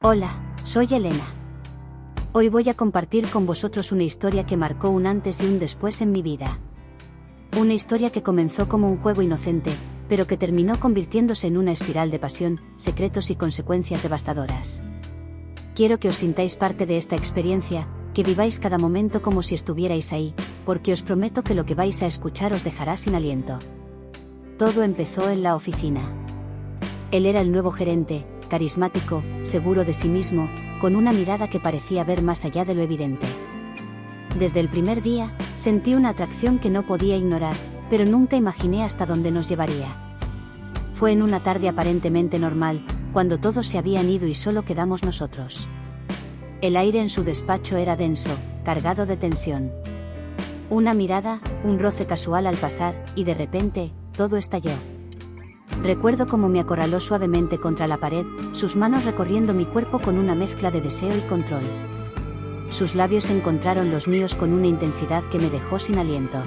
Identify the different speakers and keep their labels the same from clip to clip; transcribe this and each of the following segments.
Speaker 1: Hola, soy Elena. Hoy voy a compartir con vosotros una historia que marcó un antes y un después en mi vida. Una historia que comenzó como un juego inocente, pero que terminó convirtiéndose en una espiral de pasión, secretos y consecuencias devastadoras. Quiero que os sintáis parte de esta experiencia, que viváis cada momento como si estuvierais ahí, porque os prometo que lo que vais a escuchar os dejará sin aliento. Todo empezó en la oficina. Él era el nuevo gerente, carismático, seguro de sí mismo, con una mirada que parecía ver más allá de lo evidente. Desde el primer día, sentí una atracción que no podía ignorar, pero nunca imaginé hasta dónde nos llevaría. Fue en una tarde aparentemente normal, cuando todos se habían ido y solo quedamos nosotros. El aire en su despacho era denso, cargado de tensión. Una mirada, un roce casual al pasar, y de repente, todo estalló. Recuerdo cómo me acorraló suavemente contra la pared, sus manos recorriendo mi cuerpo con una mezcla de deseo y control. Sus labios encontraron los míos con una intensidad que me dejó sin aliento.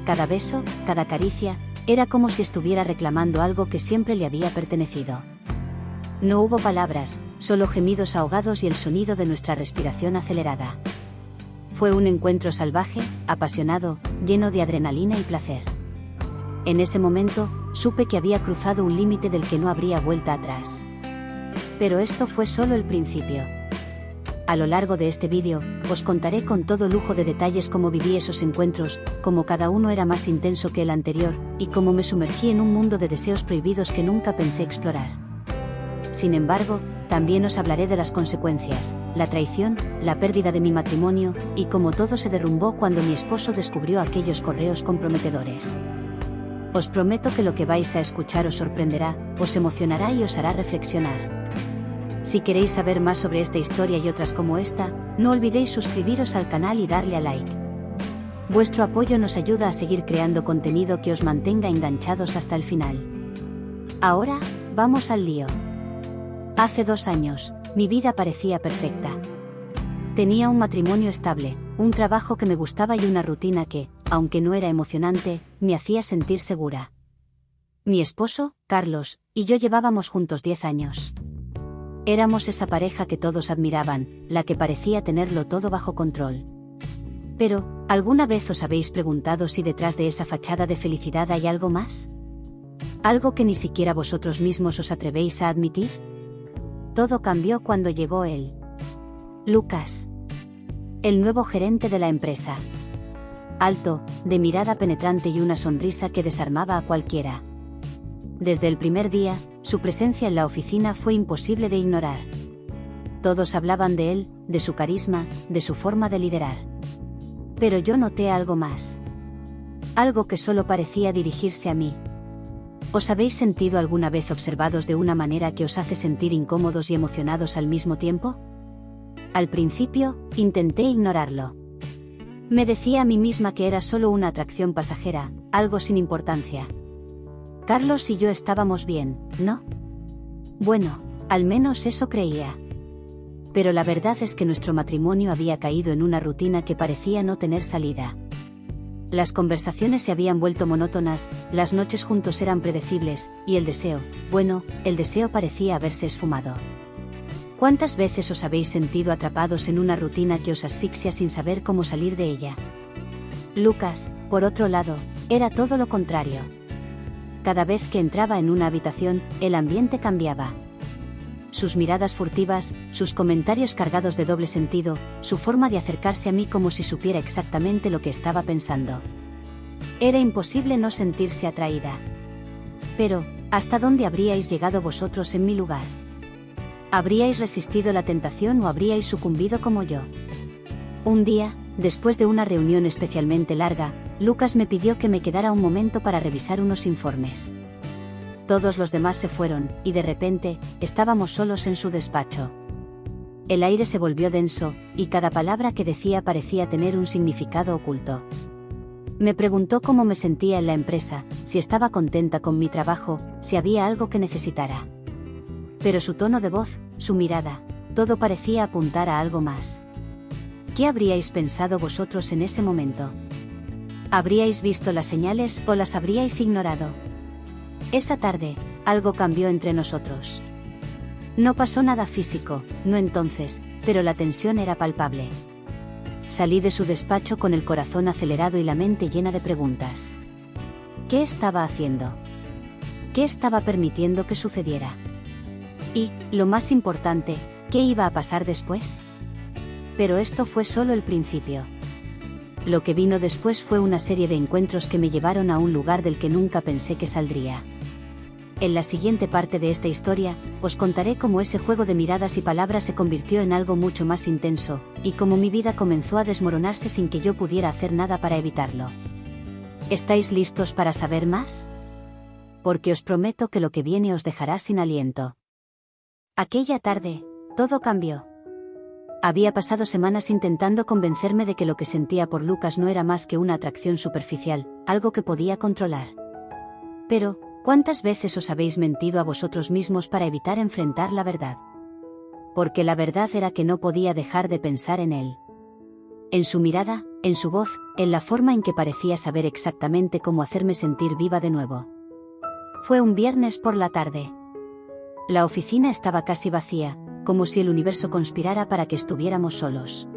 Speaker 1: Cada beso, cada caricia, era como si estuviera reclamando algo que siempre le había pertenecido. No hubo palabras, solo gemidos ahogados y el sonido de nuestra respiración acelerada. Fue un encuentro salvaje, apasionado, lleno de adrenalina y placer. En ese momento, supe que había cruzado un límite del que no habría vuelta atrás. Pero esto fue solo el principio. A lo largo de este vídeo, os contaré con todo lujo de detalles cómo viví esos encuentros, cómo cada uno era más intenso que el anterior, y cómo me sumergí en un mundo de deseos prohibidos que nunca pensé explorar. Sin embargo, también os hablaré de las consecuencias, la traición, la pérdida de mi matrimonio, y cómo todo se derrumbó cuando mi esposo descubrió aquellos correos comprometedores. Os prometo que lo que vais a escuchar os sorprenderá, os emocionará y os hará reflexionar. Si queréis saber más sobre esta historia y otras como esta, no olvidéis suscribiros al canal y darle a like. Vuestro apoyo nos ayuda a seguir creando contenido que os mantenga enganchados hasta el final. Ahora, vamos al lío. Hace 2 años, mi vida parecía perfecta. Tenía un matrimonio estable, un trabajo que me gustaba y una rutina que, aunque no era emocionante, me hacía sentir segura. Mi esposo, Carlos, y yo llevábamos juntos 10 años. Éramos esa pareja que todos admiraban, la que parecía tenerlo todo bajo control. Pero, ¿alguna vez os habéis preguntado si detrás de esa fachada de felicidad hay algo más? ¿Algo que ni siquiera vosotros mismos os atrevéis a admitir? Todo cambió cuando llegó él. Lucas. El nuevo gerente de la empresa. Alto, de mirada penetrante y una sonrisa que desarmaba a cualquiera. Desde el primer día, su presencia en la oficina fue imposible de ignorar. Todos hablaban de él, de su carisma, de su forma de liderar. Pero yo noté algo más. Algo que solo parecía dirigirse a mí. ¿Os habéis sentido alguna vez observados de una manera que os hace sentir incómodos y emocionados al mismo tiempo? Al principio, intenté ignorarlo. Me decía a mí misma que era solo una atracción pasajera, algo sin importancia. Carlos y yo estábamos bien, ¿no? Bueno, al menos eso creía. Pero la verdad es que nuestro matrimonio había caído en una rutina que parecía no tener salida. Las conversaciones se habían vuelto monótonas, las noches juntos eran predecibles, y el deseo parecía haberse esfumado. ¿Cuántas veces os habéis sentido atrapados en una rutina que os asfixia sin saber cómo salir de ella? Lucas, por otro lado, era todo lo contrario. Cada vez que entraba en una habitación, el ambiente cambiaba. Sus miradas furtivas, sus comentarios cargados de doble sentido, su forma de acercarse a mí como si supiera exactamente lo que estaba pensando. Era imposible no sentirse atraída. Pero, ¿hasta dónde habríais llegado vosotros en mi lugar? ¿Habríais resistido la tentación o habríais sucumbido como yo? Un día, después de una reunión especialmente larga, Lucas me pidió que me quedara un momento para revisar unos informes. Todos los demás se fueron, y de repente, estábamos solos en su despacho. El aire se volvió denso, y cada palabra que decía parecía tener un significado oculto. Me preguntó cómo me sentía en la empresa, si estaba contenta con mi trabajo, si había algo que necesitara. Pero su tono de voz, su mirada, todo parecía apuntar a algo más. ¿Qué habríais pensado vosotros en ese momento? ¿Habríais visto las señales o las habríais ignorado? Esa tarde, algo cambió entre nosotros. No pasó nada físico, no entonces, pero la tensión era palpable. Salí de su despacho con el corazón acelerado y la mente llena de preguntas. ¿Qué estaba haciendo? ¿Qué estaba permitiendo que sucediera? Y, lo más importante, ¿qué iba a pasar después? Pero esto fue solo el principio. Lo que vino después fue una serie de encuentros que me llevaron a un lugar del que nunca pensé que saldría. En la siguiente parte de esta historia, os contaré cómo ese juego de miradas y palabras se convirtió en algo mucho más intenso, y cómo mi vida comenzó a desmoronarse sin que yo pudiera hacer nada para evitarlo. ¿Estáis listos para saber más? Porque os prometo que lo que viene os dejará sin aliento. Aquella tarde, todo cambió. Había pasado semanas intentando convencerme de que lo que sentía por Lucas no era más que una atracción superficial, algo que podía controlar. Pero, ¿cuántas veces os habéis mentido a vosotros mismos para evitar enfrentar la verdad? Porque la verdad era que no podía dejar de pensar en él. En su mirada, en su voz, en la forma en que parecía saber exactamente cómo hacerme sentir viva de nuevo. Fue un viernes por la tarde. La oficina estaba casi vacía, como si el universo conspirara para que estuviéramos solos.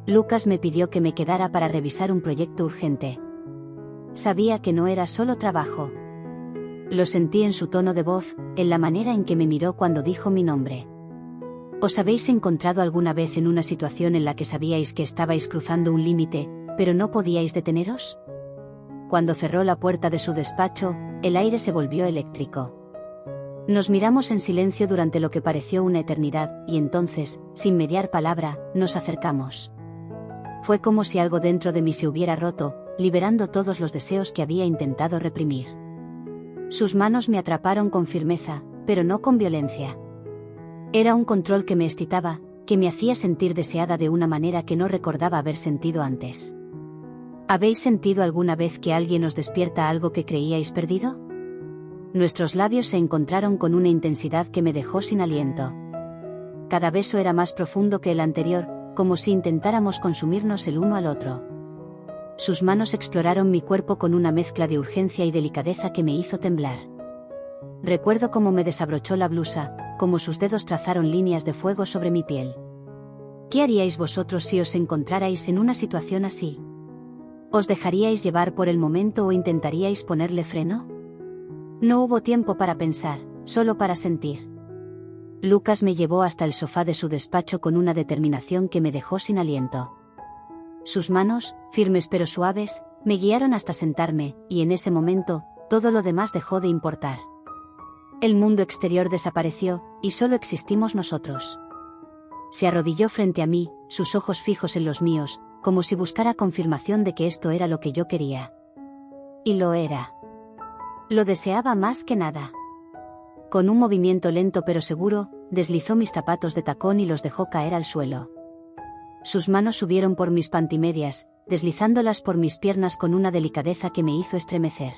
Speaker 1: Lucas me pidió que me quedara para revisar un proyecto urgente. Sabía que no era solo trabajo. Lo sentí en su tono de voz, en la manera en que me miró cuando dijo mi nombre. ¿Os habéis encontrado alguna vez en una situación en la que sabíais que estabais cruzando un límite, pero no podíais deteneros? Cuando cerró la puerta de su despacho, el aire se volvió eléctrico. Nos miramos en silencio durante lo que pareció una eternidad, y entonces, sin mediar palabra, nos acercamos. Fue como si algo dentro de mí se hubiera roto, liberando todos los deseos que había intentado reprimir. Sus manos me atraparon con firmeza, pero no con violencia. Era un control que me excitaba, que me hacía sentir deseada de una manera que no recordaba haber sentido antes. ¿Habéis sentido alguna vez que alguien os despierta algo que creíais perdido? Nuestros labios se encontraron con una intensidad que me dejó sin aliento. Cada beso era más profundo que el anterior, como si intentáramos consumirnos el uno al otro. Sus manos exploraron mi cuerpo con una mezcla de urgencia y delicadeza que me hizo temblar. Recuerdo cómo me desabrochó la blusa, cómo sus dedos trazaron líneas de fuego sobre mi piel. ¿Qué haríais vosotros si os encontrarais en una situación así? ¿Os dejaríais llevar por el momento o intentaríais ponerle freno? No hubo tiempo para pensar, solo para sentir. Lucas me llevó hasta el sofá de su despacho con una determinación que me dejó sin aliento. Sus manos, firmes pero suaves, me guiaron hasta sentarme, y en ese momento, todo lo demás dejó de importar. El mundo exterior desapareció, y solo existimos nosotros. Se arrodilló frente a mí, sus ojos fijos en los míos, como si buscara confirmación de que esto era lo que yo quería. Y lo era. Lo deseaba más que nada. Con un movimiento lento pero seguro, deslizó mis zapatos de tacón y los dejó caer al suelo. Sus manos subieron por mis pantimedias, deslizándolas por mis piernas con una delicadeza que me hizo estremecer.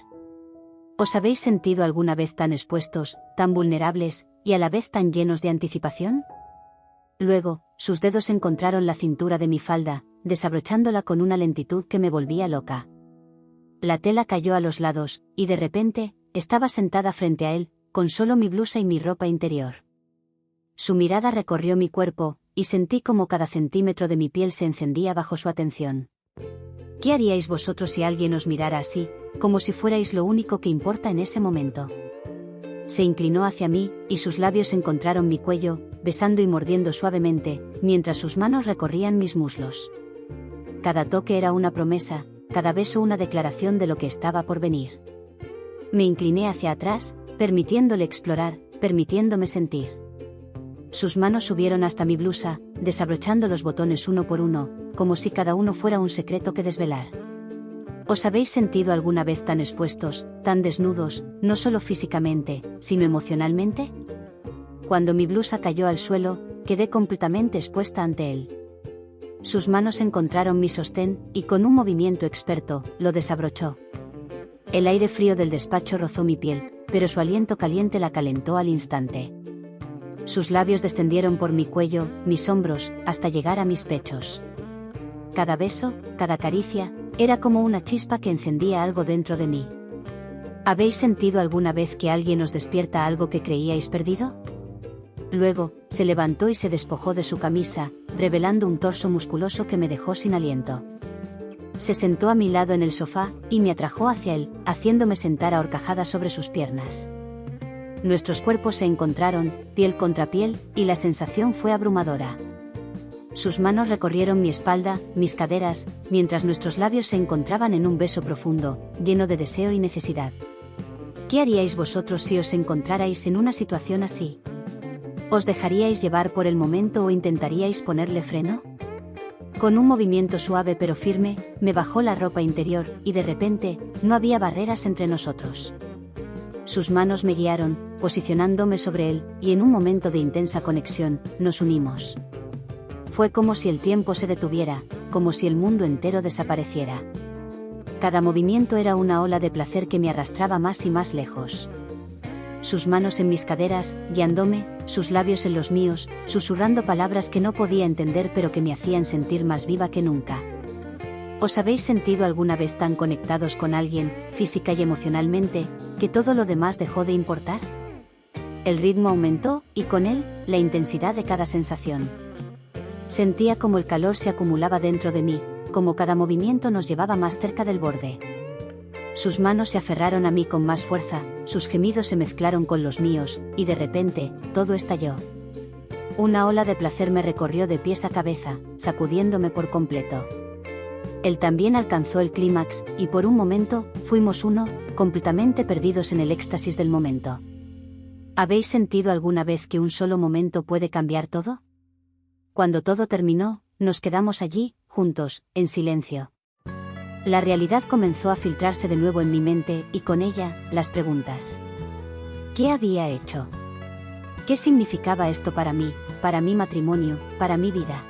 Speaker 1: ¿Os habéis sentido alguna vez tan expuestos, tan vulnerables, y a la vez tan llenos de anticipación? Luego, sus dedos encontraron la cintura de mi falda, desabrochándola con una lentitud que me volvía loca. La tela cayó a los lados, y de repente, estaba sentada frente a él, con solo mi blusa y mi ropa interior. Su mirada recorrió mi cuerpo, y sentí como cada centímetro de mi piel se encendía bajo su atención. ¿Qué haríais vosotros si alguien os mirara así, como si fuerais lo único que importa en ese momento? Se inclinó hacia mí, y sus labios encontraron mi cuello, besando y mordiendo suavemente, mientras sus manos recorrían mis muslos. Cada toque era una promesa, cada beso una declaración de lo que estaba por venir. Me incliné hacia atrás, permitiéndole explorar, permitiéndome sentir. Sus manos subieron hasta mi blusa, desabrochando los botones uno por uno, como si cada uno fuera un secreto que desvelar. ¿Os habéis sentido alguna vez tan expuestos, tan desnudos, no solo físicamente, sino emocionalmente? Cuando mi blusa cayó al suelo, quedé completamente expuesta ante él. Sus manos encontraron mi sostén, y con un movimiento experto, lo desabrochó. El aire frío del despacho rozó mi piel, pero su aliento caliente la calentó al instante. Sus labios descendieron por mi cuello, mis hombros, hasta llegar a mis pechos. Cada beso, cada caricia, era como una chispa que encendía algo dentro de mí. ¿Habéis sentido alguna vez que alguien os despierta algo que creíais perdido? Luego, se levantó y se despojó de su camisa, revelando un torso musculoso que me dejó sin aliento. Se sentó a mi lado en el sofá, y me atrajo hacia él, haciéndome sentar ahorcajada sobre sus piernas. Nuestros cuerpos se encontraron, piel contra piel, y la sensación fue abrumadora. Sus manos recorrieron mi espalda, mis caderas, mientras nuestros labios se encontraban en un beso profundo, lleno de deseo y necesidad. ¿Qué haríais vosotros si os encontrarais en una situación así? ¿Os dejaríais llevar por el momento o intentaríais ponerle freno? Con un movimiento suave pero firme, me bajó la ropa interior, y de repente, no había barreras entre nosotros. Sus manos me guiaron, posicionándome sobre él, y en un momento de intensa conexión, nos unimos. Fue como si el tiempo se detuviera, como si el mundo entero desapareciera. Cada movimiento era una ola de placer que me arrastraba más y más lejos. Sus manos en mis caderas, guiándome, sus labios en los míos, susurrando palabras que no podía entender pero que me hacían sentir más viva que nunca. ¿Os habéis sentido alguna vez tan conectados con alguien, física y emocionalmente, que todo lo demás dejó de importar? El ritmo aumentó, y con él, la intensidad de cada sensación. Sentía como el calor se acumulaba dentro de mí, como cada movimiento nos llevaba más cerca del borde. Sus manos se aferraron a mí con más fuerza, sus gemidos se mezclaron con los míos, y de repente, todo estalló. Una ola de placer me recorrió de pies a cabeza, sacudiéndome por completo. Él también alcanzó el clímax, y por un momento, fuimos uno, completamente perdidos en el éxtasis del momento. ¿Habéis sentido alguna vez que un solo momento puede cambiar todo? Cuando todo terminó, nos quedamos allí, juntos, en silencio. La realidad comenzó a filtrarse de nuevo en mi mente, y con ella, las preguntas. ¿Qué había hecho? ¿Qué significaba esto para mí, para mi matrimonio, para mi vida?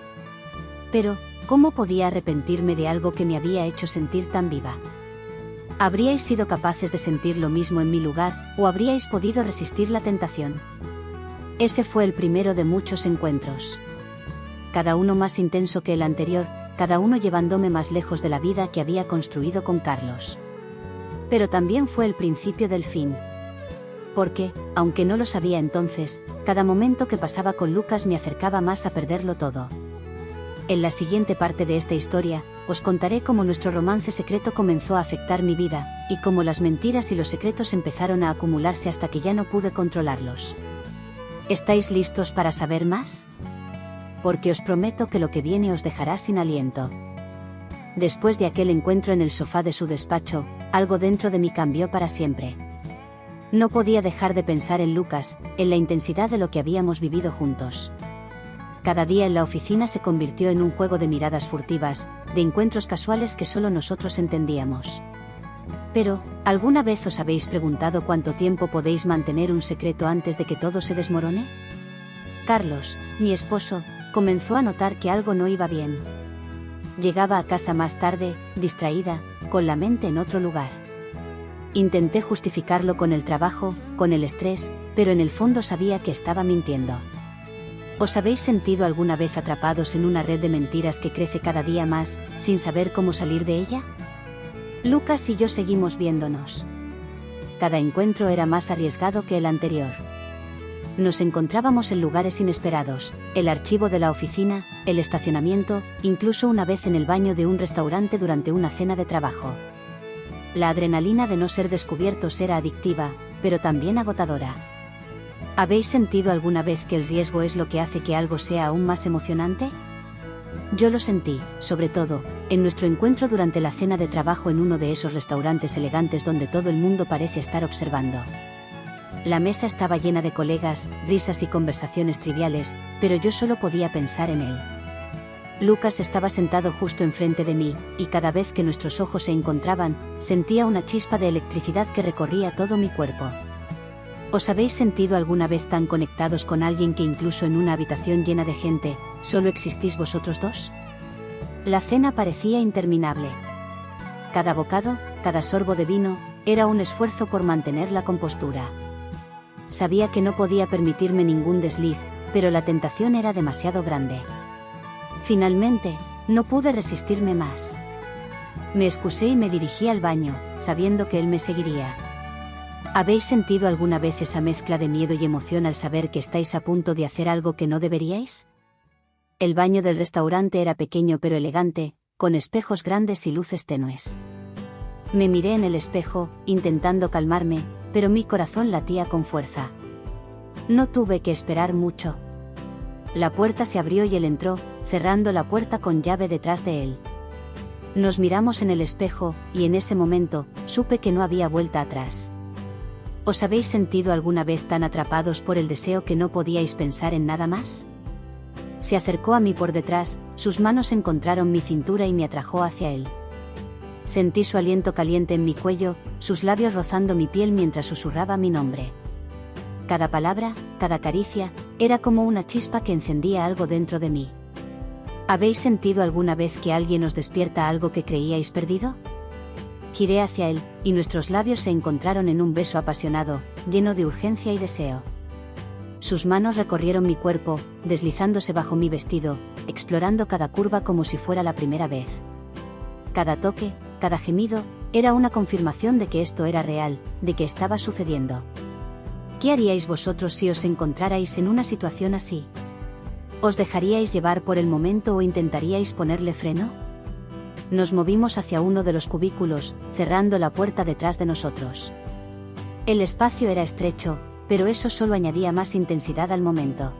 Speaker 1: Pero, ¿cómo podía arrepentirme de algo que me había hecho sentir tan viva? ¿Habríais sido capaces de sentir lo mismo en mi lugar, o habríais podido resistir la tentación? Ese fue el primero de muchos encuentros. Cada uno más intenso que el anterior, cada uno llevándome más lejos de la vida que había construido con Carlos. Pero también fue el principio del fin. Porque, aunque no lo sabía entonces, cada momento que pasaba con Lucas me acercaba más a perderlo todo. En la siguiente parte de esta historia, os contaré cómo nuestro romance secreto comenzó a afectar mi vida, y cómo las mentiras y los secretos empezaron a acumularse hasta que ya no pude controlarlos. ¿Estáis listos para saber más? Porque os prometo que lo que viene os dejará sin aliento. Después de aquel encuentro en el sofá de su despacho, algo dentro de mí cambió para siempre. No podía dejar de pensar en Lucas, en la intensidad de lo que habíamos vivido juntos. Cada día en la oficina se convirtió en un juego de miradas furtivas, de encuentros casuales que solo nosotros entendíamos. Pero, ¿alguna vez os habéis preguntado cuánto tiempo podéis mantener un secreto antes de que todo se desmorone? Carlos, mi esposo, comenzó a notar que algo no iba bien. Llegaba a casa más tarde, distraída, con la mente en otro lugar. Intenté justificarlo con el trabajo, con el estrés, pero en el fondo sabía que estaba mintiendo. ¿Os habéis sentido alguna vez atrapados en una red de mentiras que crece cada día más, sin saber cómo salir de ella? Lucas y yo seguimos viéndonos. Cada encuentro era más arriesgado que el anterior. Nos encontrábamos en lugares inesperados, el archivo de la oficina, el estacionamiento, incluso una vez en el baño de un restaurante durante una cena de trabajo. La adrenalina de no ser descubiertos era adictiva, pero también agotadora. ¿Habéis sentido alguna vez que el riesgo es lo que hace que algo sea aún más emocionante? Yo lo sentí, sobre todo, en nuestro encuentro durante la cena de trabajo en uno de esos restaurantes elegantes donde todo el mundo parece estar observando. La mesa estaba llena de colegas, risas y conversaciones triviales, pero yo solo podía pensar en él. Lucas estaba sentado justo enfrente de mí, y cada vez que nuestros ojos se encontraban, sentía una chispa de electricidad que recorría todo mi cuerpo. ¿Os habéis sentido alguna vez tan conectados con alguien que incluso en una habitación llena de gente, solo existís vosotros dos? La cena parecía interminable. Cada bocado, cada sorbo de vino, era un esfuerzo por mantener la compostura. Sabía que no podía permitirme ningún desliz, pero la tentación era demasiado grande. Finalmente, no pude resistirme más. Me excusé y me dirigí al baño, sabiendo que él me seguiría. ¿Habéis sentido alguna vez esa mezcla de miedo y emoción al saber que estáis a punto de hacer algo que no deberíais? El baño del restaurante era pequeño pero elegante, con espejos grandes y luces tenues. Me miré en el espejo, intentando calmarme, pero mi corazón latía con fuerza. No tuve que esperar mucho. La puerta se abrió y él entró, cerrando la puerta con llave detrás de él. Nos miramos en el espejo, y en ese momento, supe que no había vuelta atrás. ¿Os habéis sentido alguna vez tan atrapados por el deseo que no podíais pensar en nada más? Se acercó a mí por detrás, sus manos encontraron mi cintura y me atrajo hacia él. Sentí su aliento caliente en mi cuello, sus labios rozando mi piel mientras susurraba mi nombre. Cada palabra, cada caricia, era como una chispa que encendía algo dentro de mí. ¿Habéis sentido alguna vez que alguien os despierta algo que creíais perdido? Giré hacia él, y nuestros labios se encontraron en un beso apasionado, lleno de urgencia y deseo. Sus manos recorrieron mi cuerpo, deslizándose bajo mi vestido, explorando cada curva como si fuera la primera vez. Cada toque, cada gemido, era una confirmación de que esto era real, de que estaba sucediendo. ¿Qué haríais vosotros si os encontrarais en una situación así? ¿Os dejaríais llevar por el momento o intentaríais ponerle freno? Nos movimos hacia uno de los cubículos, cerrando la puerta detrás de nosotros. El espacio era estrecho, pero eso solo añadía más intensidad al momento.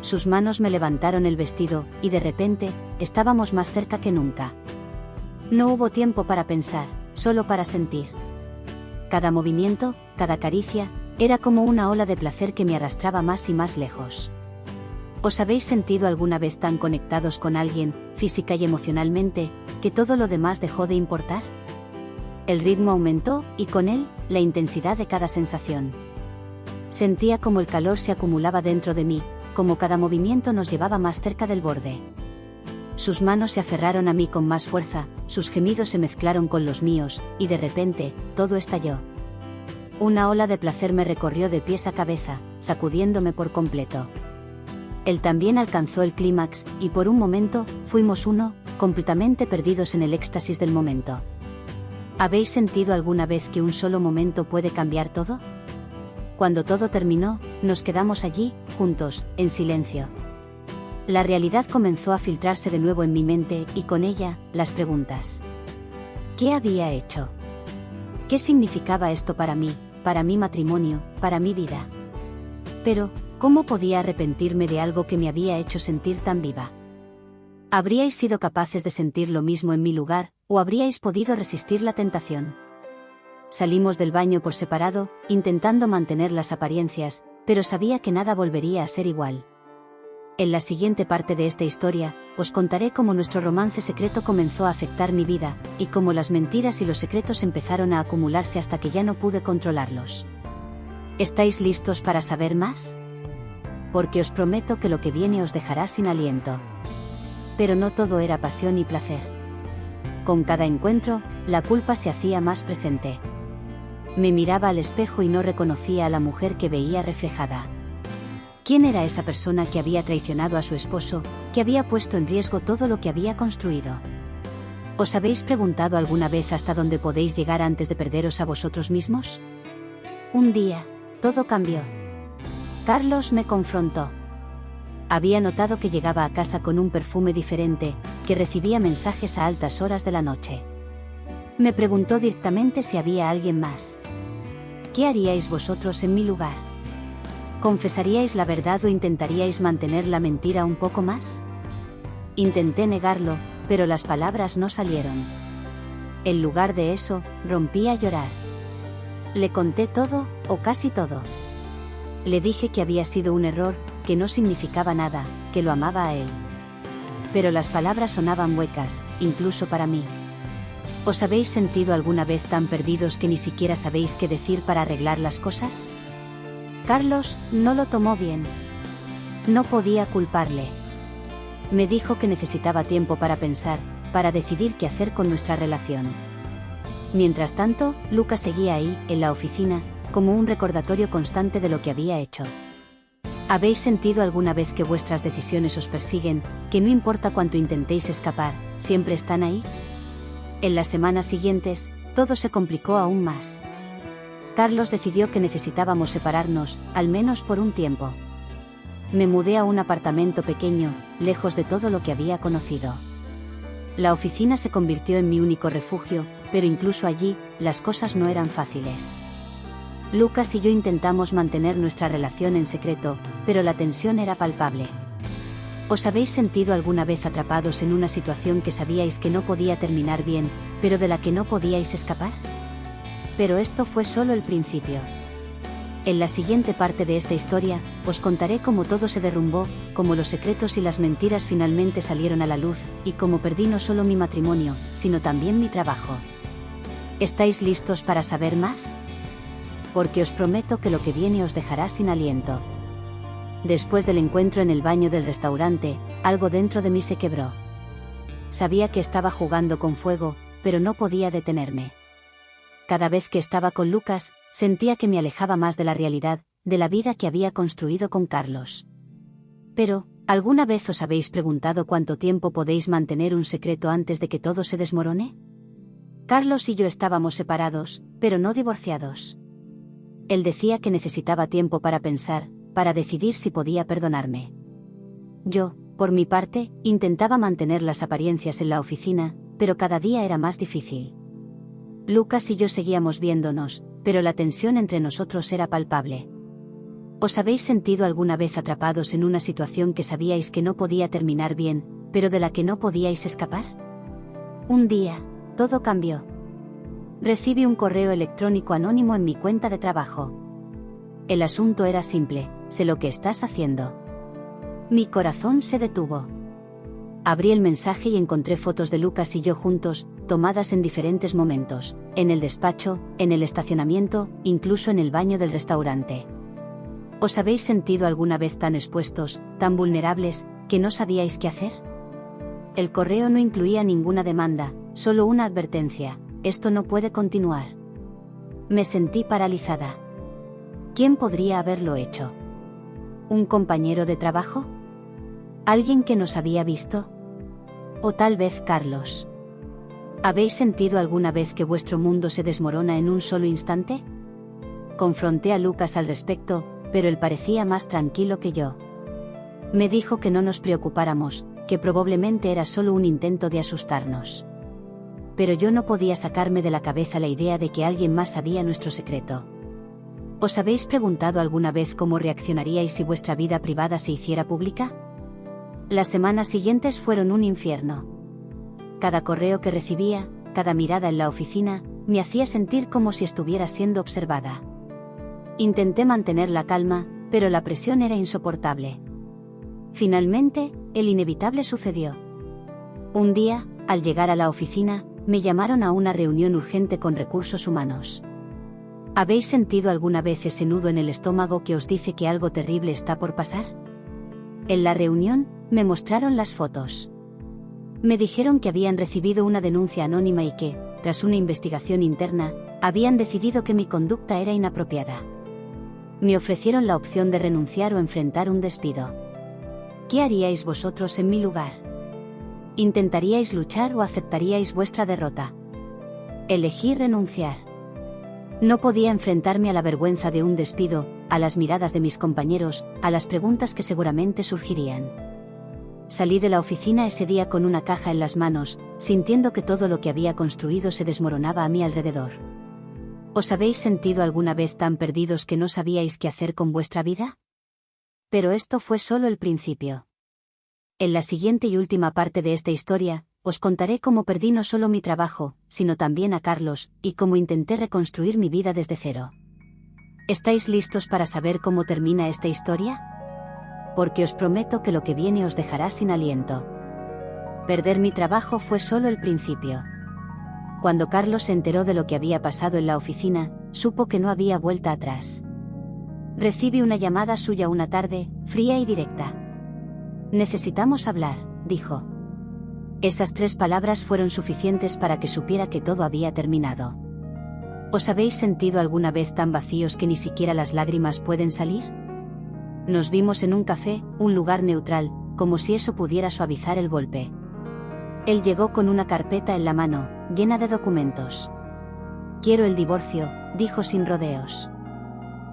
Speaker 1: Sus manos me levantaron el vestido, y de repente, estábamos más cerca que nunca. No hubo tiempo para pensar, solo para sentir. Cada movimiento, cada caricia, era como una ola de placer que me arrastraba más y más lejos. ¿Os habéis sentido alguna vez tan conectados con alguien, física y emocionalmente, que todo lo demás dejó de importar? El ritmo aumentó, y con él, la intensidad de cada sensación. Sentía como el calor se acumulaba dentro de mí, como cada movimiento nos llevaba más cerca del borde. Sus manos se aferraron a mí con más fuerza, sus gemidos se mezclaron con los míos, y de repente, todo estalló. Una ola de placer me recorrió de pies a cabeza, sacudiéndome por completo. Él también alcanzó el clímax, y por un momento, fuimos uno, completamente perdidos en el éxtasis del momento. ¿Habéis sentido alguna vez que un solo momento puede cambiar todo? Cuando todo terminó, nos quedamos allí, juntos, en silencio. La realidad comenzó a filtrarse de nuevo en mi mente, y con ella, las preguntas. ¿Qué había hecho? ¿Qué significaba esto para mí, para mi matrimonio, para mi vida? Pero, ¿cómo podía arrepentirme de algo que me había hecho sentir tan viva? ¿Habríais sido capaces de sentir lo mismo en mi lugar, o habríais podido resistir la tentación? Salimos del baño por separado, intentando mantener las apariencias, pero sabía que nada volvería a ser igual. En la siguiente parte de esta historia, os contaré cómo nuestro romance secreto comenzó a afectar mi vida, y cómo las mentiras y los secretos empezaron a acumularse hasta que ya no pude controlarlos. ¿Estáis listos para saber más? Porque os prometo que lo que viene os dejará sin aliento. Pero no todo era pasión y placer. Con cada encuentro, la culpa se hacía más presente. Me miraba al espejo y no reconocía a la mujer que veía reflejada. ¿Quién era esa persona que había traicionado a su esposo, que había puesto en riesgo todo lo que había construido? ¿Os habéis preguntado alguna vez hasta dónde podéis llegar antes de perderos a vosotros mismos? Un día, todo cambió. Carlos me confrontó. Había notado que llegaba a casa con un perfume diferente, que recibía mensajes a altas horas de la noche. Me preguntó directamente si había alguien más. ¿Qué haríais vosotros en mi lugar? ¿Confesaríais la verdad o intentaríais mantener la mentira un poco más? Intenté negarlo, pero las palabras no salieron. En lugar de eso, rompí a llorar. Le conté todo, o casi todo. Le dije que había sido un error, que no significaba nada, que lo amaba a él. Pero las palabras sonaban huecas, incluso para mí. ¿Os habéis sentido alguna vez tan perdidos que ni siquiera sabéis qué decir para arreglar las cosas? Carlos no lo tomó bien. No podía culparle. Me dijo que necesitaba tiempo para pensar, para decidir qué hacer con nuestra relación. Mientras tanto, Lucas seguía ahí, en la oficina, como un recordatorio constante de lo que había hecho. ¿Habéis sentido alguna vez que vuestras decisiones os persiguen, que no importa cuánto intentéis escapar, siempre están ahí? En las semanas siguientes, todo se complicó aún más. Carlos decidió que necesitábamos separarnos, al menos por un tiempo. Me mudé a un apartamento pequeño, lejos de todo lo que había conocido. La oficina se convirtió en mi único refugio, pero incluso allí, las cosas no eran fáciles. Lucas y yo intentamos mantener nuestra relación en secreto, pero la tensión era palpable. ¿Os habéis sentido alguna vez atrapados en una situación que sabíais que no podía terminar bien, pero de la que no podíais escapar? Pero esto fue solo el principio. En la siguiente parte de esta historia, os contaré cómo todo se derrumbó, cómo los secretos y las mentiras finalmente salieron a la luz, y cómo perdí no solo mi matrimonio, sino también mi trabajo. ¿Estáis listos para saber más? Porque os prometo que lo que viene os dejará sin aliento. Después del encuentro en el baño del restaurante, algo dentro de mí se quebró. Sabía que estaba jugando con fuego, pero no podía detenerme. Cada vez que estaba con Lucas, sentía que me alejaba más de la realidad, de la vida que había construido con Carlos. Pero, ¿alguna vez os habéis preguntado cuánto tiempo podéis mantener un secreto antes de que todo se desmorone? Carlos y yo estábamos separados, pero no divorciados. Él decía que necesitaba tiempo para pensar, para decidir si podía perdonarme. Yo, por mi parte, intentaba mantener las apariencias en la oficina, pero cada día era más difícil. Lucas y yo seguíamos viéndonos, pero la tensión entre nosotros era palpable. ¿Os habéis sentido alguna vez atrapados en una situación que sabíais que no podía terminar bien, pero de la que no podíais escapar? Un día, todo cambió. Recibí un correo electrónico anónimo en mi cuenta de trabajo. El asunto era simple: sé lo que estás haciendo. Mi corazón se detuvo. Abrí el mensaje y encontré fotos de Lucas y yo juntos, tomadas en diferentes momentos, en el despacho, en el estacionamiento, incluso en el baño del restaurante. ¿Os habéis sentido alguna vez tan expuestos, tan vulnerables, que no sabíais qué hacer? El correo no incluía ninguna demanda, solo una advertencia: esto no puede continuar. Me sentí paralizada. ¿Quién podría haberlo hecho? ¿Un compañero de trabajo? ¿Alguien que nos había visto? ¿O tal vez Carlos? ¿Habéis sentido alguna vez que vuestro mundo se desmorona en un solo instante? Confronté a Lucas al respecto, pero él parecía más tranquilo que yo. Me dijo que no nos preocupáramos, que probablemente era solo un intento de asustarnos. Pero yo no podía sacarme de la cabeza la idea de que alguien más sabía nuestro secreto. ¿Os habéis preguntado alguna vez cómo reaccionaríais si vuestra vida privada se hiciera pública? Las semanas siguientes fueron un infierno. Cada correo que recibía, cada mirada en la oficina, me hacía sentir como si estuviera siendo observada. Intenté mantener la calma, pero la presión era insoportable. Finalmente, el inevitable sucedió. Un día, al llegar a la oficina, me llamaron a una reunión urgente con recursos humanos. ¿Habéis sentido alguna vez ese nudo en el estómago que os dice que algo terrible está por pasar? En la reunión, me mostraron las fotos. Me dijeron que habían recibido una denuncia anónima y que, tras una investigación interna, habían decidido que mi conducta era inapropiada. Me ofrecieron la opción de renunciar o enfrentar un despido. ¿Qué haríais vosotros en mi lugar? ¿Intentaríais luchar o aceptaríais vuestra derrota? Elegí renunciar. No podía enfrentarme a la vergüenza de un despido, a las miradas de mis compañeros, a las preguntas que seguramente surgirían. Salí de la oficina ese día con una caja en las manos, sintiendo que todo lo que había construido se desmoronaba a mi alrededor. ¿Os habéis sentido alguna vez tan perdidos que no sabíais qué hacer con vuestra vida? Pero esto fue solo el principio. En la siguiente y última parte de esta historia, os contaré cómo perdí no solo mi trabajo, sino también a Carlos, y cómo intenté reconstruir mi vida desde cero. ¿Estáis listos para saber cómo termina esta historia? Porque os prometo que lo que viene os dejará sin aliento. Perder mi trabajo fue solo el principio. Cuando Carlos se enteró de lo que había pasado en la oficina, supo que no había vuelta atrás. Recibí una llamada suya una tarde, fría y directa. «Necesitamos hablar», dijo. Esas 3 palabras fueron suficientes para que supiera que todo había terminado. ¿Os habéis sentido alguna vez tan vacíos que ni siquiera las lágrimas pueden salir? Nos vimos en un café, un lugar neutral, como si eso pudiera suavizar el golpe. Él llegó con una carpeta en la mano, llena de documentos. «Quiero el divorcio», dijo sin rodeos.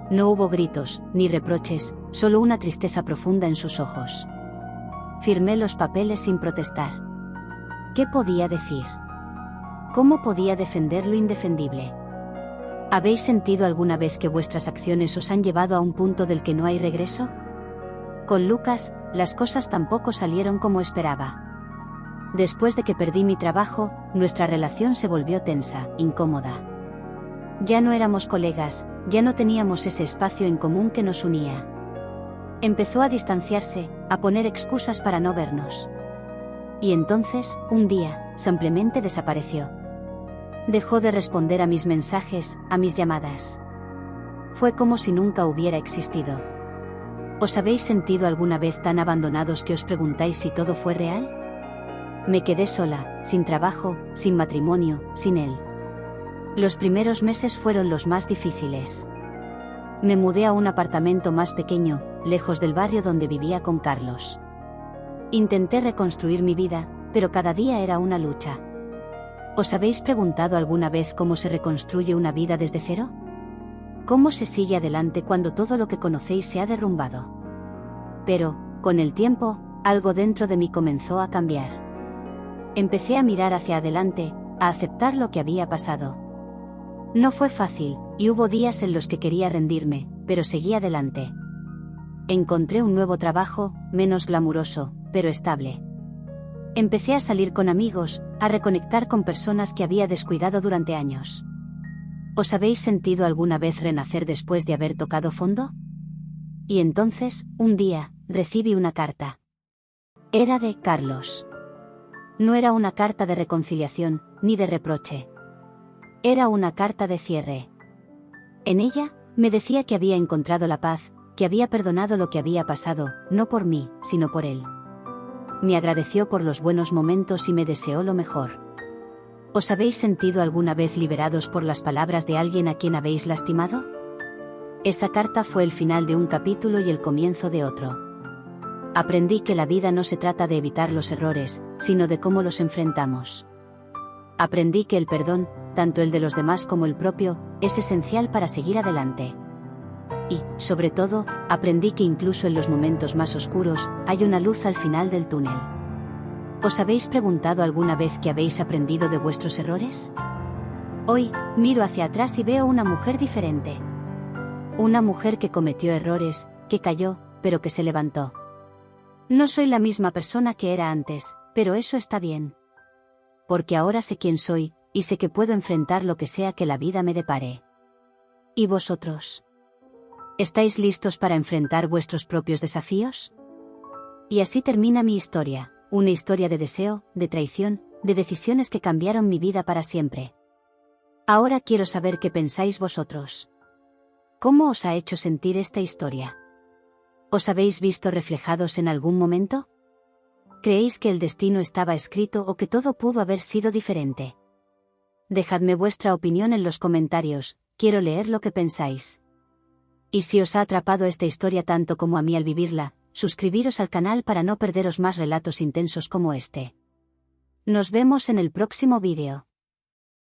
Speaker 1: No hubo gritos, ni reproches, solo una tristeza profunda en sus ojos. Firmé los papeles sin protestar. ¿Qué podía decir? ¿Cómo podía defender lo indefendible? ¿Habéis sentido alguna vez que vuestras acciones os han llevado a un punto del que no hay regreso? Con Lucas, las cosas tampoco salieron como esperaba. Después de que perdí mi trabajo, nuestra relación se volvió tensa, incómoda. Ya no éramos colegas, ya no teníamos ese espacio en común que nos unía. Empezó a distanciarse, a poner excusas para no vernos. Y entonces, un día, simplemente desapareció. Dejó de responder a mis mensajes, a mis llamadas. Fue como si nunca hubiera existido. ¿Os habéis sentido alguna vez tan abandonados que os preguntáis si todo fue real? Me quedé sola, sin trabajo, sin matrimonio, sin él. Los primeros meses fueron los más difíciles. Me mudé a un apartamento más pequeño, lejos del barrio donde vivía con Carlos. Intenté reconstruir mi vida, pero cada día era una lucha. ¿Os habéis preguntado alguna vez cómo se reconstruye una vida desde cero? ¿Cómo se sigue adelante cuando todo lo que conocéis se ha derrumbado? Pero, con el tiempo, algo dentro de mí comenzó a cambiar. Empecé a mirar hacia adelante, a aceptar lo que había pasado. No fue fácil, y hubo días en los que quería rendirme, pero seguí adelante. Encontré un nuevo trabajo, menos glamuroso, pero estable. Empecé a salir con amigos, a reconectar con personas que había descuidado durante años. ¿Os habéis sentido alguna vez renacer después de haber tocado fondo? Y entonces, un día, recibí una carta. Era de Carlos. No era una carta de reconciliación, ni de reproche. Era una carta de cierre. En ella, me decía que había encontrado la paz, que había perdonado lo que había pasado, no por mí, sino por él. Me agradeció por los buenos momentos y me deseó lo mejor. ¿Os habéis sentido alguna vez liberados por las palabras de alguien a quien habéis lastimado? Esa carta fue el final de un capítulo y el comienzo de otro. Aprendí que la vida no se trata de evitar los errores, sino de cómo los enfrentamos. Aprendí que el perdón, tanto el de los demás como el propio, es esencial para seguir adelante. Y, sobre todo, aprendí que incluso en los momentos más oscuros, hay una luz al final del túnel. ¿Os habéis preguntado alguna vez que habéis aprendido de vuestros errores? Hoy, miro hacia atrás y veo una mujer diferente. Una mujer que cometió errores, que cayó, pero que se levantó. No soy la misma persona que era antes, pero eso está bien. Porque ahora sé quién soy, y sé que puedo enfrentar lo que sea que la vida me depare. ¿Y vosotros? ¿Estáis listos para enfrentar vuestros propios desafíos? Y así termina mi historia, una historia de deseo, de traición, de decisiones que cambiaron mi vida para siempre. Ahora quiero saber qué pensáis vosotros. ¿Cómo os ha hecho sentir esta historia? ¿Os habéis visto reflejados en algún momento? ¿Creéis que el destino estaba escrito o que todo pudo haber sido diferente? Dejadme vuestra opinión en los comentarios, quiero leer lo que pensáis. Y si os ha atrapado esta historia tanto como a mí al vivirla, suscribiros al canal para no perderos más relatos intensos como este. Nos vemos en el próximo vídeo.